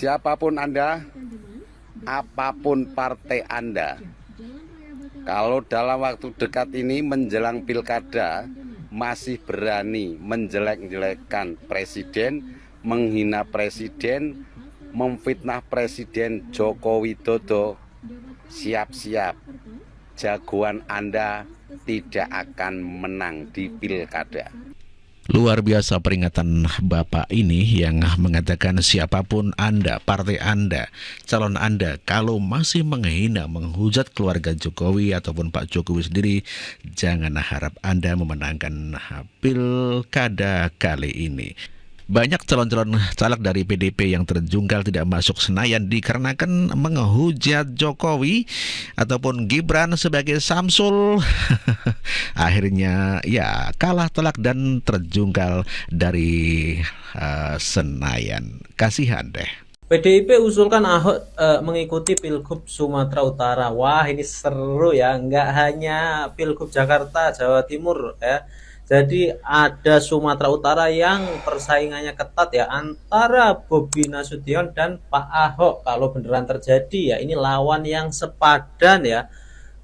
siapapun Anda, apapun partai Anda, kalau dalam waktu dekat ini menjelang pilkada masih berani menjelek-jelekkan presiden, menghina presiden, memfitnah Presiden Joko Widodo, siap-siap jagoan Anda tidak akan menang di pilkada. Luar biasa peringatan Bapak ini yang mengatakan siapapun Anda, partai Anda, calon Anda, kalau masih menghina, menghujat keluarga Jokowi ataupun Pak Jokowi sendiri, jangan harap Anda memenangkan pilkada kali ini. Banyak calon-calon caleg dari PDP yang terjungkal tidak masuk Senayan dikarenakan menghujat Jokowi ataupun Gibran sebagai Samsul. Akhirnya ya kalah telak dan terjungkal dari Senayan. Kasihan deh. PDIP usulkan Ahok mengikuti Pilgub Sumatera Utara. Wah, ini seru ya, nggak hanya Pilgub Jakarta, Jawa Timur ya. Jadi ada Sumatera Utara yang persaingannya ketat ya antara Bobi Nasution dan Pak Ahok. Kalau beneran terjadi ya ini lawan yang sepadan ya.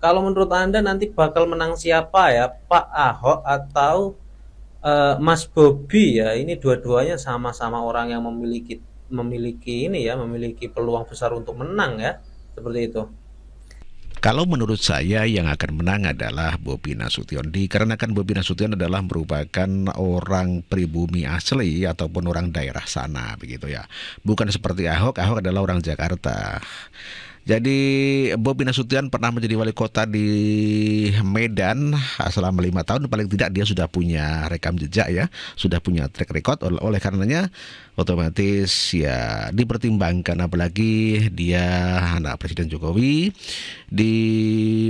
Kalau menurut Anda nanti bakal menang siapa ya, Pak Ahok atau Mas Bobi ya? Ini dua-duanya sama-sama orang yang memiliki ini ya, memiliki peluang besar untuk menang ya, seperti itu. Kalau menurut saya yang akan menang adalah Bobi Nasution, dikarenakan Bobi Nasution adalah merupakan orang pribumi asli ataupun orang daerah sana begitu ya. Bukan seperti Ahok, Ahok adalah orang Jakarta. Jadi Bobi Nasution pernah menjadi wali kota di Medan selama 5 tahun, paling tidak dia sudah punya rekam jejak ya, sudah punya track record. Oleh karenanya otomatis ya dipertimbangkan, apalagi dia anak Presiden Jokowi, di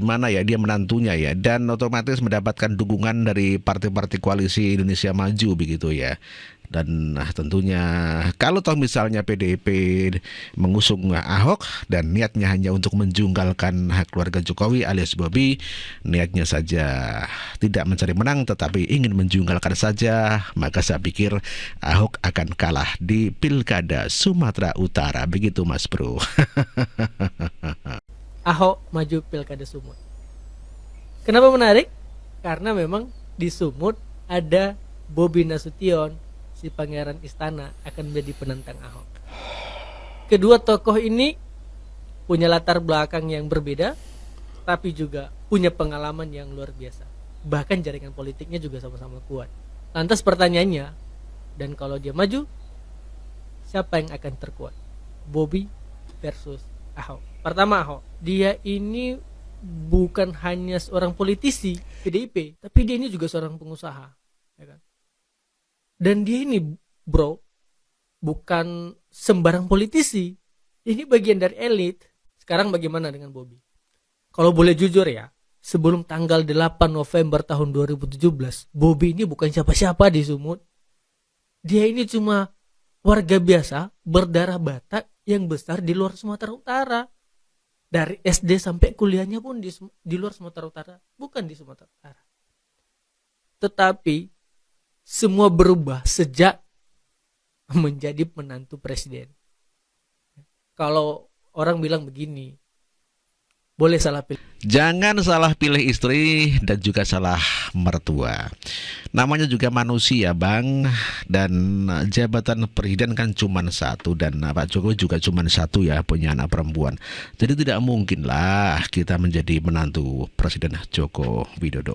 mana ya dia menantunya ya, dan otomatis mendapatkan dukungan dari partai-partai koalisi Indonesia Maju begitu ya. Dan tentunya kalau toh misalnya PDIP mengusung Ahok dan niatnya hanya untuk menjungkalkan hak keluarga Jokowi alias Bobi, niatnya saja tidak mencari menang tetapi ingin menjungkalkan saja, maka saya pikir Ahok akan kalah di pilkada Sumatera Utara. Begitu Mas Bro. Ahok maju pilkada Sumut. Kenapa menarik? Karena memang di Sumut ada Bobi Nasution, si Pangeran Istana, akan menjadi penantang Ahok. Kedua tokoh ini punya latar belakang yang berbeda, tapi juga punya pengalaman yang luar biasa. Bahkan jaringan politiknya juga sama-sama kuat. Lantas pertanyaannya, dan kalau dia maju, siapa yang akan terkuat? Bobi versus Ahok. Pertama Ahok, dia ini bukan hanya seorang politisi PDIP, tapi dia ini juga seorang pengusaha, ya kan? Dan dia ini bro bukan sembarang politisi, ini bagian dari elit. Sekarang bagaimana dengan Bobi? Kalau boleh jujur ya, sebelum tanggal 8 November tahun 2017, Bobi ini bukan siapa-siapa di Sumut. Dia ini cuma warga biasa berdarah Batak yang besar di luar Sumatera Utara. Dari SD sampai kuliahnya pun di luar Sumatera Utara, bukan di Sumatera Utara. Tetapi semua berubah sejak menjadi menantu presiden. Kalau orang bilang begini, boleh salah pilih. Jangan salah pilih istri dan juga salah mertua. Namanya juga manusia bang, dan jabatan presiden kan cuma satu, dan Pak Jokowi juga cuma satu ya, punya anak perempuan. Jadi tidak mungkin lah kita menjadi menantu Presiden Joko Widodo.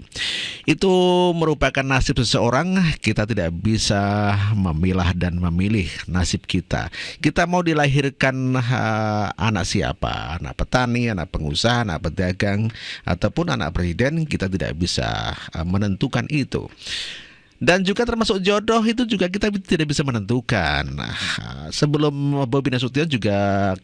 Itu merupakan nasib seseorang, kita tidak bisa memilah dan memilih nasib kita. Kita mau dilahirkan anak siapa, anak petani, anak pengusaha, anak pedagang, ataupun anak presiden, kita tidak bisa menentukan itu. Dan juga termasuk jodoh itu juga kita tidak bisa menentukan. Sebelum Bobi Nasution juga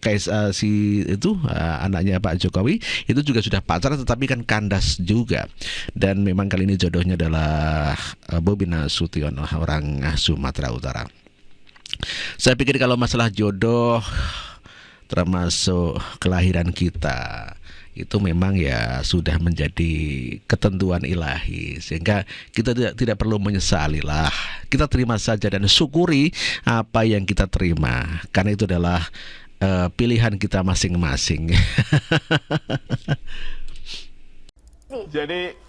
si itu anaknya Pak Jokowi itu juga sudah pacaran, tetapi kan kandas juga. Dan memang kali ini jodohnya adalah Bobi Nasution, orang Sumatera Utara. Saya pikir kalau masalah jodoh termasuk kelahiran kita, itu memang ya sudah menjadi ketentuan ilahi, sehingga kita tidak perlu menyesali lah. Kita terima saja dan syukuri apa yang kita terima, karena itu adalah pilihan kita masing-masing. Jadi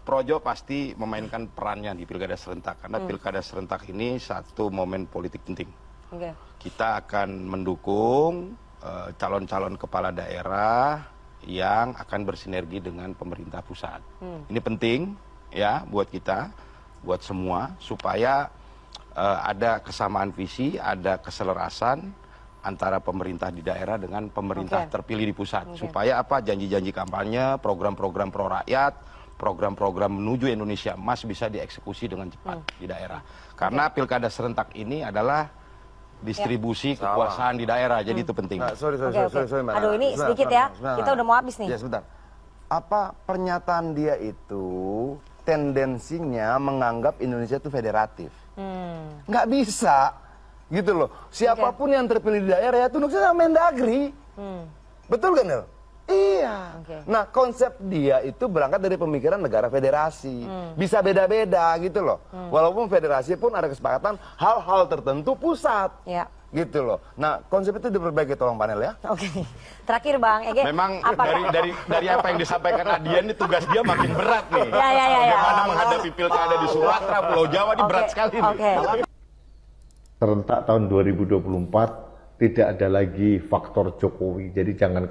Projo pasti memainkan perannya di pilkada serentak karena pilkada serentak ini satu momen politik penting. Kita akan mendukung calon-calon kepala daerah yang akan bersinergi dengan pemerintah pusat. Ini penting ya buat kita, buat semua supaya ada kesamaan visi, ada keselarasan antara pemerintah di daerah dengan pemerintah terpilih di pusat. Supaya apa? Janji-janji kampanye, program-program pro rakyat, program-program menuju Indonesia Emas bisa dieksekusi dengan cepat di daerah. Karena pilkada serentak ini adalah distribusi kekuasaan di daerah, jadi itu penting. Sorry, Mbak. Aduh, ini Sebentar, sedikit ya. sebentar. Kita udah mau habis nih. Ya, sebentar. Apa pernyataan dia itu tendensinya menganggap Indonesia itu federatif? Nggak bisa, gitu loh. Siapapun yang terpilih di daerah ya tunduk sama Mendagri. Betul kan, Nel? Iya. Nah, konsep dia itu berangkat dari pemikiran negara federasi. Bisa beda-beda gitu loh. Walaupun federasi pun ada kesepakatan hal-hal tertentu pusat. Ya. Gitu loh. Nah, konsep itu diperbaiki, tolong panel ya. Oke. Terakhir Bang Ege. Memang apakah- dari apa yang disampaikan Adian ini tugas dia makin berat nih. Ya. Bagaimana menghadapi pilkada di Sumatera, Pulau Jawa ini berat sekali nih. Oke. Serentak tahun 2024 tidak ada lagi faktor Jokowi. Jadi jangan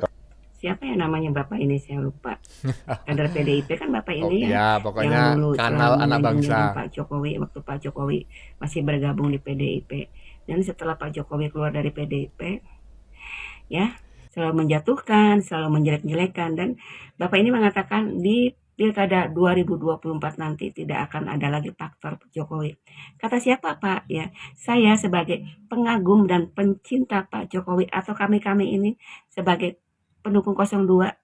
Siapa yang namanya Bapak ini saya lupa. Kader PDIP kan Bapak ini ya, pokoknya yang dulu kanal telah anak melindungi bangsa. Pak Jokowi waktu Pak Jokowi masih bergabung di PDIP. Dan setelah Pak Jokowi keluar dari PDIP, ya selalu menjatuhkan, selalu menjelek-jelekan, dan Bapak ini mengatakan di Pilkada 2024 nanti tidak akan ada lagi faktor Jokowi. Kata siapa Pak? Ya, saya sebagai pengagum dan pencinta Pak Jokowi atau kami-kami ini sebagai pendukung 02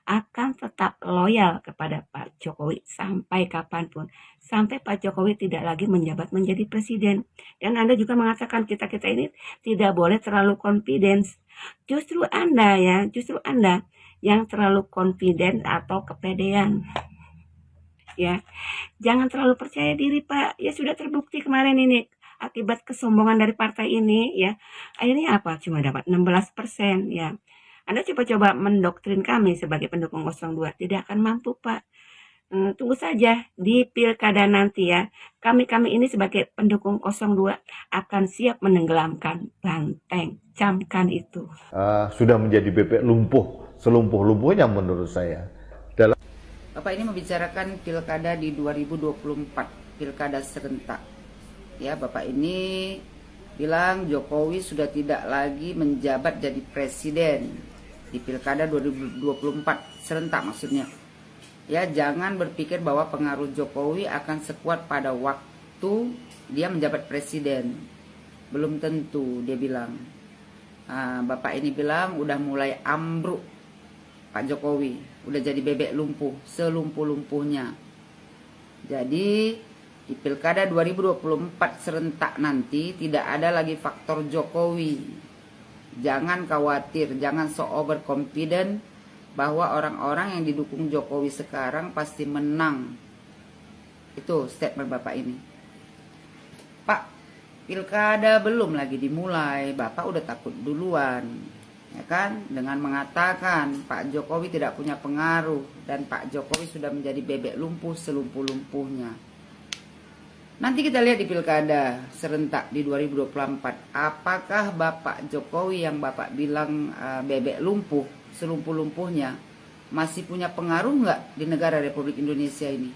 akan tetap loyal kepada Pak Jokowi sampai kapanpun. Sampai Pak Jokowi tidak lagi menjabat menjadi presiden. Dan Anda juga mengatakan kita-kita ini tidak boleh terlalu confidence. Justru Anda yang terlalu confident atau kepedean. Ya, jangan terlalu percaya diri Pak. Ya sudah terbukti kemarin ini akibat kesombongan dari partai ini ya. Akhirnya apa? Cuma dapat 16% ya. Anda coba-coba mendoktrin kami sebagai pendukung 02, tidak akan mampu Pak. Tunggu saja di pilkada nanti ya. Kami ini sebagai pendukung 02 akan siap menenggelamkan banteng. Camkan itu. sudah menjadi bebek lumpuh, selumpuh-lumpuhnya menurut saya. Bapak ini membicarakan pilkada di 2024, pilkada serentak. Ya, Bapak ini bilang Jokowi sudah tidak lagi menjabat jadi presiden di pilkada 2024 serentak maksudnya. Ya, jangan berpikir bahwa pengaruh Jokowi akan sekuat pada waktu dia menjabat presiden. Belum tentu, dia bilang. Bapak ini bilang udah mulai ambruk Pak Jokowi, udah jadi bebek lumpuh, selumpuh-lumpuhnya. Jadi di pilkada 2024 serentak nanti tidak ada lagi faktor Jokowi. Jangan khawatir, jangan so overconfident bahwa orang-orang yang didukung Jokowi sekarang pasti menang. Itu statement Bapak ini. Pak, pilkada belum lagi dimulai, Bapak udah takut duluan. Ya kan? Dengan mengatakan Pak Jokowi tidak punya pengaruh dan Pak Jokowi sudah menjadi bebek lumpuh selumpuh-lumpuhnya. Nanti kita lihat di pilkada serentak di 2024. Apakah Bapak Jokowi yang Bapak bilang bebek lumpuh, selumpuh-lumpuhnya, masih punya pengaruh nggak di negara Republik Indonesia ini?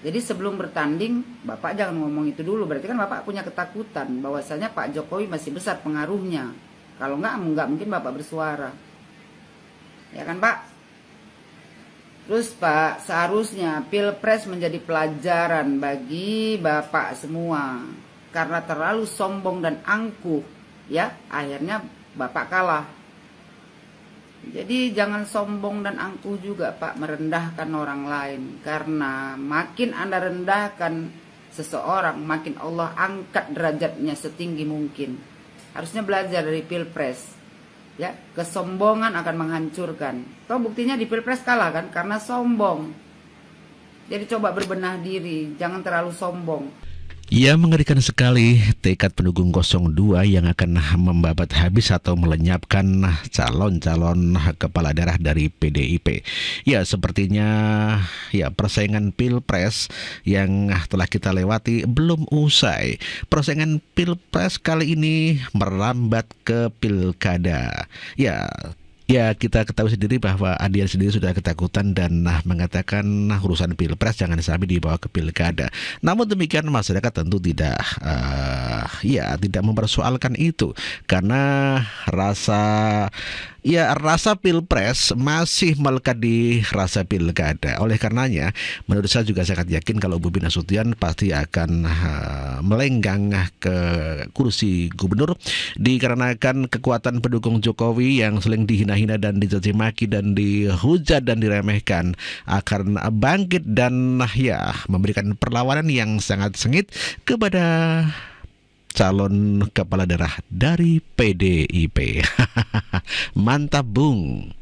Jadi sebelum bertanding, Bapak jangan ngomong itu dulu. Berarti kan Bapak punya ketakutan bahwasanya Pak Jokowi masih besar pengaruhnya. Kalau nggak mungkin Bapak bersuara. Ya kan Pak? Terus Pak, seharusnya Pilpres menjadi pelajaran bagi Bapak semua. Karena terlalu sombong dan angkuh, ya, akhirnya Bapak kalah. Jadi jangan sombong dan angkuh juga Pak, merendahkan orang lain. Karena makin Anda rendahkan seseorang, makin Allah angkat derajatnya setinggi mungkin. Harusnya belajar dari Pilpres. Ya, kesombongan akan menghancurkan. Toh buktinya di Pilpres kalah kan karena sombong. Jadi coba berbenah diri, jangan terlalu sombong. Ya, mengerikan sekali tekad pendukung 02 yang akan membabat habis atau melenyapkan calon-calon kepala daerah dari PDIP. Ya, sepertinya ya persaingan Pilpres yang telah kita lewati belum usai. Persaingan Pilpres kali ini merambat ke Pilkada. Ya, kita ketahui sendiri bahwa Adian sendiri sudah ketakutan dan mengatakan urusan Pilpres jangan sampai dibawa ke Pilkada. Namun demikian masyarakat tentu tidak mempersoalkan itu karena rasa Pilpres masih melekat di rasa Pilkada. Oleh karenanya, menurut saya juga sangat yakin kalau Bobi Nasution pasti akan melenggang ke kursi gubernur dikarenakan kekuatan pendukung Jokowi yang sering dihina-hina dan dicaci maki dan dihujat dan diremehkan akan bangkit dan memberikan perlawanan yang sangat sengit kepada calon kepala daerah dari PDIP. Mantap, Bung.